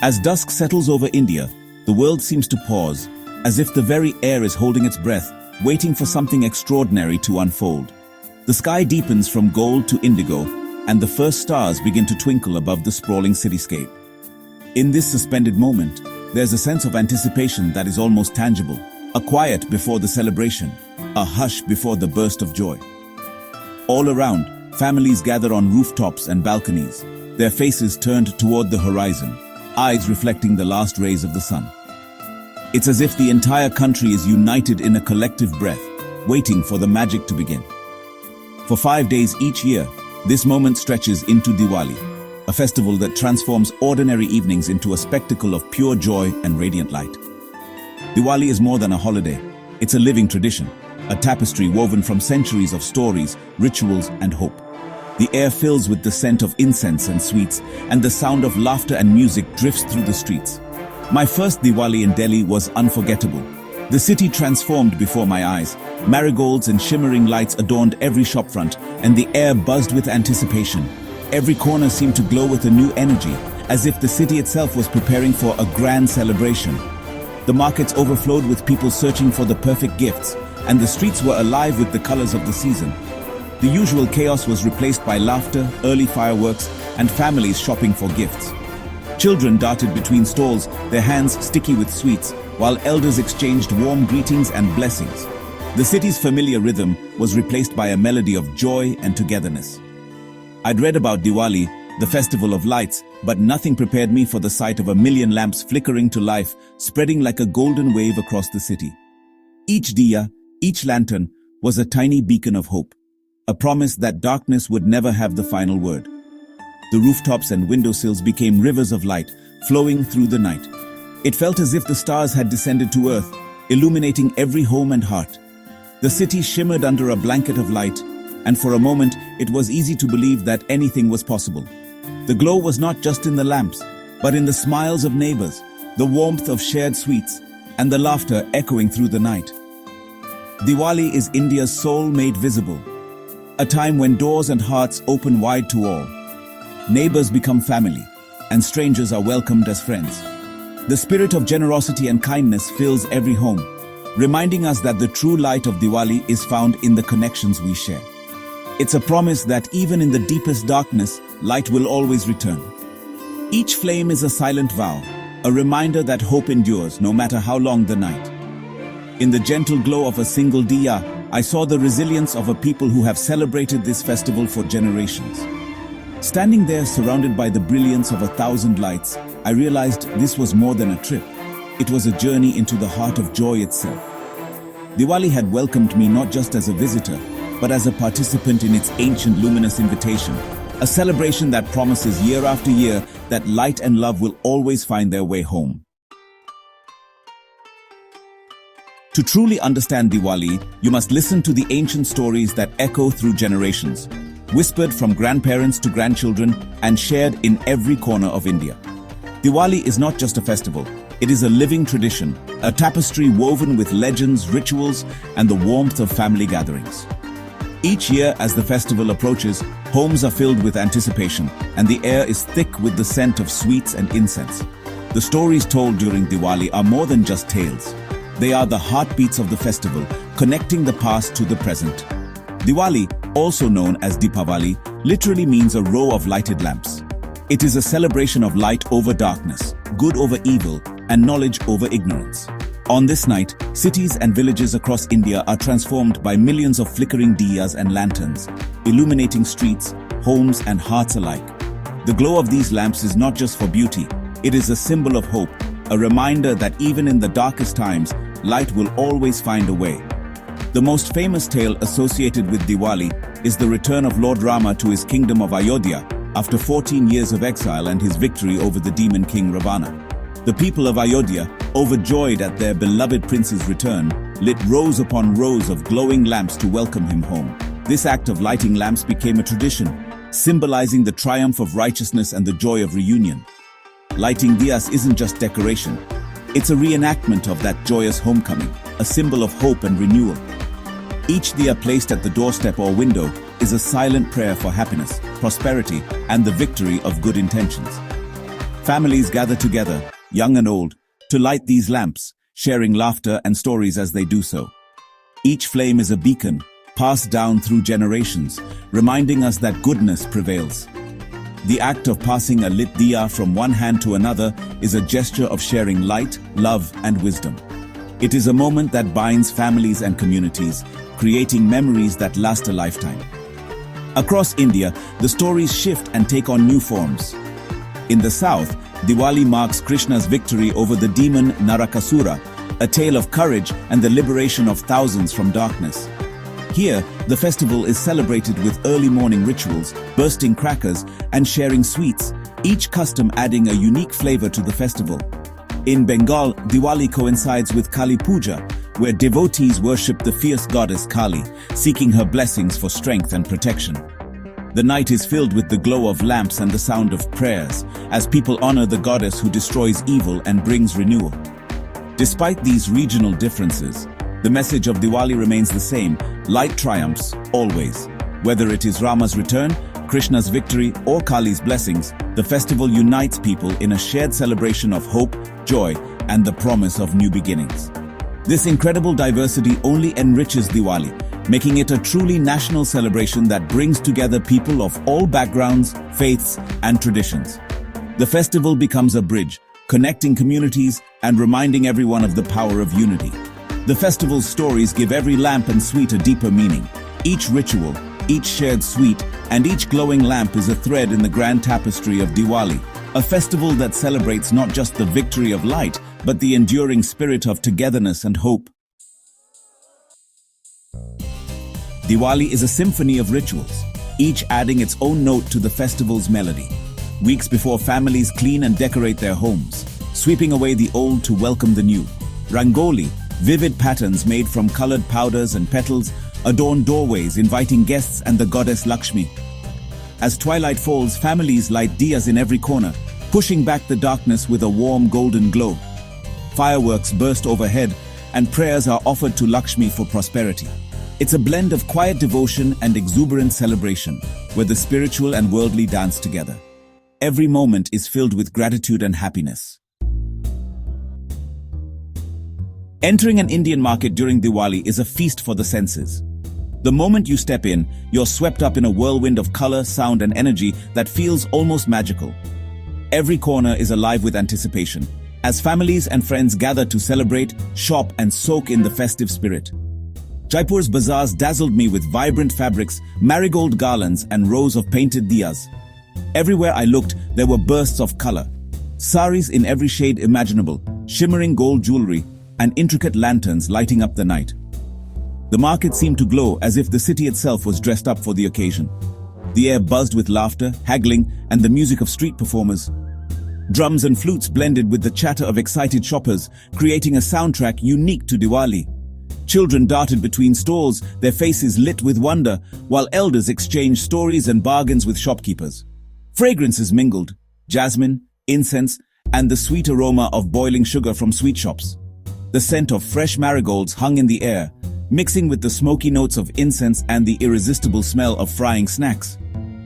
As dusk settles over India, the world seems to pause, as if the very air is holding its breath, waiting for something extraordinary to unfold. The sky deepens from gold to indigo, and the first stars begin to twinkle above the sprawling cityscape. In this suspended moment, there's a sense of anticipation that is almost tangible, a quiet before the celebration, a hush before the burst of joy. All around, families gather on rooftops and balconies, their faces turned toward the horizon, eyes reflecting the last rays of the sun. It's as if the entire country is united in a collective breath, waiting for the magic to begin. For 5 days each year, this moment stretches into Diwali, a festival that transforms ordinary evenings into a spectacle of pure joy and radiant light. Diwali is more than a holiday. It's a living tradition, a tapestry woven from centuries of stories, rituals, and hope. The air fills with the scent of incense and sweets, and the sound of laughter and music drifts through the streets. My first Diwali in Delhi was unforgettable. The city transformed before my eyes. Marigolds and shimmering lights adorned every shopfront, and the air buzzed with anticipation. Every corner seemed to glow with a new energy, as if the city itself was preparing for a grand celebration. The markets overflowed with people searching for the perfect gifts, and the streets were alive with the colors of the season. The usual chaos was replaced by laughter, early fireworks, and families shopping for gifts. Children darted between stalls, their hands sticky with sweets, while elders exchanged warm greetings and blessings. The city's familiar rhythm was replaced by a melody of joy and togetherness. I'd read about Diwali, the festival of lights, but nothing prepared me for the sight of a million lamps flickering to life, spreading like a golden wave across the city. Each diya, each lantern, was a tiny beacon of hope, a promise that darkness would never have the final word. The rooftops and windowsills became rivers of light, flowing through the night. It felt as if the stars had descended to earth, illuminating every home and heart. The city shimmered under a blanket of light, and for a moment it was easy to believe that anything was possible. The glow was not just in the lamps, but in the smiles of neighbors, the warmth of shared sweets, and the laughter echoing through the night. Diwali is India's soul made visible, a time when doors and hearts open wide to all. Neighbors become family, and strangers are welcomed as friends. The spirit of generosity and kindness fills every home, reminding us that the true light of Diwali is found in the connections we share. It's a promise that even in the deepest darkness, light will always return. Each flame is a silent vow, a reminder that hope endures no matter how long the night. In the gentle glow of a single diya, I saw the resilience of a people who have celebrated this festival for generations. Standing there surrounded by the brilliance of 1,000 lights, I realized this was more than a trip. It was a journey into the heart of joy itself. Diwali had welcomed me not just as a visitor, but as a participant in its ancient luminous invitation, a celebration that promises year after year that light and love will always find their way home. To truly understand Diwali, you must listen to the ancient stories that echo through generations, whispered from grandparents to grandchildren and shared in every corner of India. Diwali is not just a festival, it is a living tradition, a tapestry woven with legends, rituals, and the warmth of family gatherings. Each year as the festival approaches, homes are filled with anticipation, and the air is thick with the scent of sweets and incense. The stories told during Diwali are more than just tales. They are the heartbeats of the festival, connecting the past to the present. Diwali, also known as Deepavali, literally means a row of lighted lamps. It is a celebration of light over darkness, good over evil, and knowledge over ignorance. On this night, cities and villages across India are transformed by millions of flickering diyas and lanterns, illuminating streets, homes, and hearts alike. The glow of these lamps is not just for beauty, it is a symbol of hope, a reminder that even in the darkest times, light will always find a way. The most famous tale associated with Diwali is the return of Lord Rama to his kingdom of Ayodhya after 14 years of exile and his victory over the demon king Ravana. The people of Ayodhya, overjoyed at their beloved prince's return, lit rows upon rows of glowing lamps to welcome him home. This act of lighting lamps became a tradition, symbolizing the triumph of righteousness and the joy of reunion. Lighting diyas isn't just decoration. It's a reenactment of that joyous homecoming, a symbol of hope and renewal. Each diya placed at the doorstep or window is a silent prayer for happiness, prosperity, and the victory of good intentions. Families gather together, young and old, to light these lamps, sharing laughter and stories as they do so. Each flame is a beacon, passed down through generations, reminding us that goodness prevails. The act of passing a lit diya from one hand to another is a gesture of sharing light, love, and wisdom. It is a moment that binds families and communities, creating memories that last a lifetime. Across India, the stories shift and take on new forms. In the south, Diwali marks Krishna's victory over the demon Narakasura, a tale of courage and the liberation of thousands from darkness. Here, the festival is celebrated with early morning rituals, bursting crackers, and sharing sweets, each custom adding a unique flavor to the festival. In Bengal, Diwali coincides with Kali Puja, where devotees worship the fierce goddess Kali, seeking her blessings for strength and protection. The night is filled with the glow of lamps and the sound of prayers, as people honor the goddess who destroys evil and brings renewal. Despite these regional differences, the message of Diwali remains the same: light triumphs, always. Whether it is Rama's return, Krishna's victory, or Kali's blessings, the festival unites people in a shared celebration of hope, joy, and the promise of new beginnings. This incredible diversity only enriches Diwali, making it a truly national celebration that brings together people of all backgrounds, faiths, and traditions. The festival becomes a bridge, connecting communities and reminding everyone of the power of unity. The festival's stories give every lamp and sweet a deeper meaning. Each ritual, each shared sweet, and each glowing lamp is a thread in the grand tapestry of Diwali, a festival that celebrates not just the victory of light, but the enduring spirit of togetherness and hope. Diwali is a symphony of rituals, each adding its own note to the festival's melody. Weeks before, families clean and decorate their homes, sweeping away the old to welcome the new. Rangoli, vivid patterns made from colored powders and petals, adorn doorways, inviting guests and the goddess Lakshmi. As twilight falls, families light diyas in every corner, pushing back the darkness with a warm golden glow. Fireworks burst overhead, and prayers are offered to Lakshmi for prosperity. It's a blend of quiet devotion and exuberant celebration, where the spiritual and worldly dance together. Every moment is filled with gratitude and happiness. Entering an Indian market during Diwali is a feast for the senses. The moment you step in, you're swept up in a whirlwind of color, sound, and energy that feels almost magical. Every corner is alive with anticipation, as families and friends gather to celebrate, shop, and soak in the festive spirit. Jaipur's bazaars dazzled me with vibrant fabrics, marigold garlands, and rows of painted diyas. Everywhere I looked, there were bursts of color. Saris in every shade imaginable, shimmering gold jewelry, and intricate lanterns lighting up the night. The market seemed to glow as if the city itself was dressed up for the occasion. The air buzzed with laughter, haggling, and the music of street performers. Drums and flutes blended with the chatter of excited shoppers, creating a soundtrack unique to Diwali. Children darted between stalls, their faces lit with wonder, while elders exchanged stories and bargains with shopkeepers. Fragrances mingled: jasmine, incense, and the sweet aroma of boiling sugar from sweet shops. The scent of fresh marigolds hung in the air, mixing with the smoky notes of incense and the irresistible smell of frying snacks.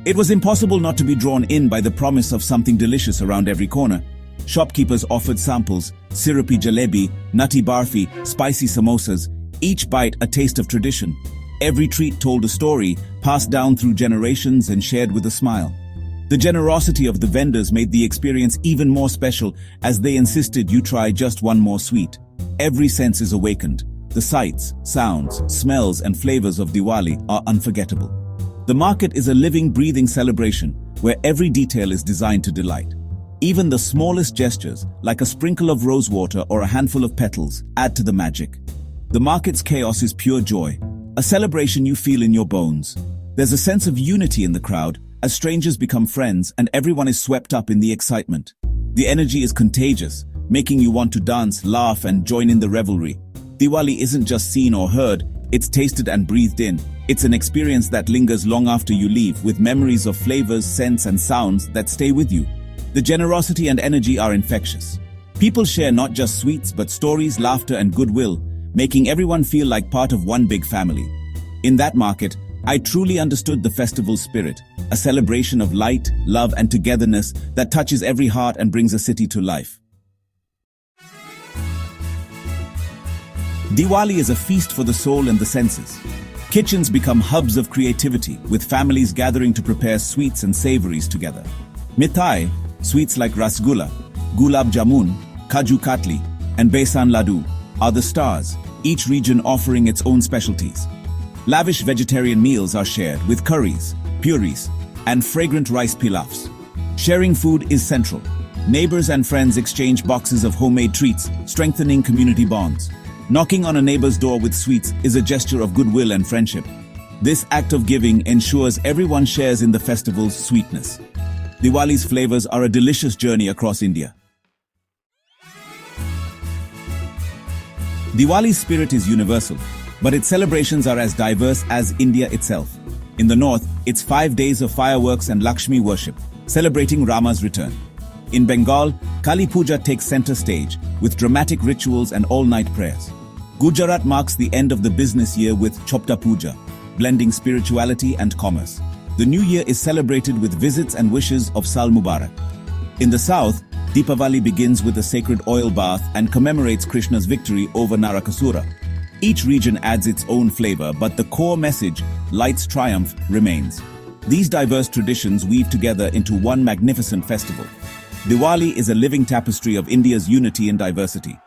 It was impossible not to be drawn in by the promise of something delicious around every corner. Shopkeepers offered samples: syrupy jalebi, nutty barfi, spicy samosas, each bite a taste of tradition. Every treat told a story, passed down through generations and shared with a smile. The generosity of the vendors made the experience even more special, as they insisted you try just one more sweet. Every sense is awakened. The sights, sounds, smells, and flavors of Diwali are unforgettable. The market is a living, breathing celebration where every detail is designed to delight. Even the smallest gestures, like a sprinkle of rose water or a handful of petals, add to the magic. The market's chaos is pure joy, a celebration you feel in your bones. There's a sense of unity in the crowd, as strangers become friends and everyone is swept up in the excitement. The energy is contagious, making you want to dance, laugh, and join in the revelry. Diwali isn't just seen or heard, it's tasted and breathed in. It's an experience that lingers long after you leave, with memories of flavors, scents, and sounds that stay with you. The generosity and energy are infectious. People share not just sweets but stories, laughter, and goodwill, making everyone feel like part of one big family. In that market, I truly understood the festival's spirit, a celebration of light, love, and togetherness that touches every heart and brings a city to life. Diwali is a feast for the soul and the senses. Kitchens become hubs of creativity, with families gathering to prepare sweets and savories together. Mithai, sweets like rasgulla, gulab jamun, kaju katli, and besan laddu, are the stars, each region offering its own specialties. Lavish vegetarian meals are shared with curries, puris, and fragrant rice pilafs. Sharing food is central. Neighbors and friends exchange boxes of homemade treats, strengthening community bonds. Knocking on a neighbor's door with sweets is a gesture of goodwill and friendship. This act of giving ensures everyone shares in the festival's sweetness. Diwali's flavors are a delicious journey across India. Diwali's spirit is universal, but its celebrations are as diverse as India itself. In the north, it's 5 days of fireworks and Lakshmi worship, celebrating Rama's return. In Bengal, Kali Puja takes center stage, with dramatic rituals and all-night prayers. Gujarat marks the end of the business year with Chopta Puja, blending spirituality and commerce. The new year is celebrated with visits and wishes of Sal Mubarak. In the south, Deepavali begins with a sacred oil bath and commemorates Krishna's victory over Narakasura. Each region adds its own flavor, but the core message, light's triumph, remains. These diverse traditions weave together into one magnificent festival. Diwali is a living tapestry of India's unity and diversity.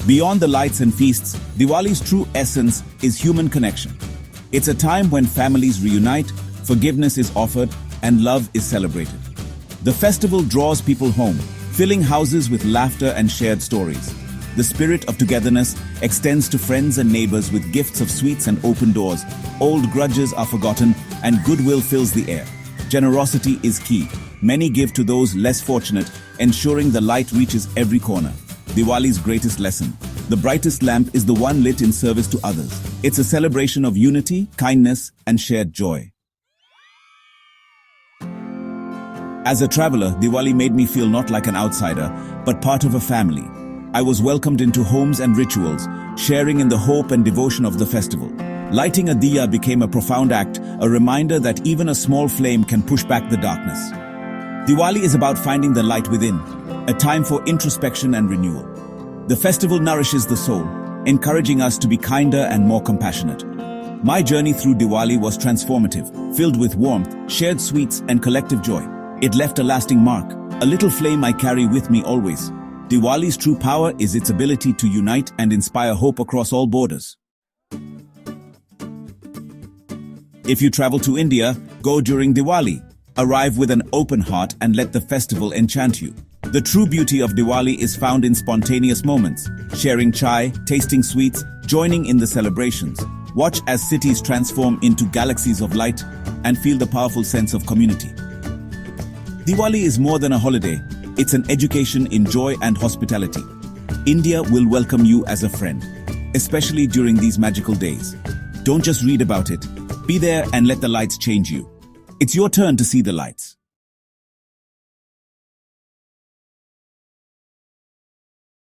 Beyond the lights and feasts, Diwali's true essence is human connection. It's a time when families reunite, forgiveness is offered, and love is celebrated. The festival draws people home, filling houses with laughter and shared stories. The spirit of togetherness extends to friends and neighbors with gifts of sweets and open doors. Old grudges are forgotten, and goodwill fills the air. Generosity is key. Many give to those less fortunate, ensuring the light reaches every corner. Diwali's greatest lesson: the brightest lamp is the one lit in service to others. It's a celebration of unity, kindness, and shared joy. As a traveler, Diwali made me feel not like an outsider, but part of a family. I was welcomed into homes and rituals, sharing in the hope and devotion of the festival. Lighting a diya became a profound act, a reminder that even a small flame can push back the darkness. Diwali is about finding the light within, a time for introspection and renewal. The festival nourishes the soul, encouraging us to be kinder and more compassionate. My journey through Diwali was transformative, filled with warmth, shared sweets, and collective joy. It left a lasting mark, a little flame I carry with me always. Diwali's true power is its ability to unite and inspire hope across all borders. If you travel to India, go during Diwali. Arrive with an open heart and let the festival enchant you. The true beauty of Diwali is found in spontaneous moments, sharing chai, tasting sweets, joining in the celebrations. Watch as cities transform into galaxies of light and feel the powerful sense of community. Diwali is more than a holiday. It's an education in joy and hospitality. India will welcome you as a friend, especially during these magical days. Don't just read about it. Be there and let the lights change you. It's your turn to see the lights.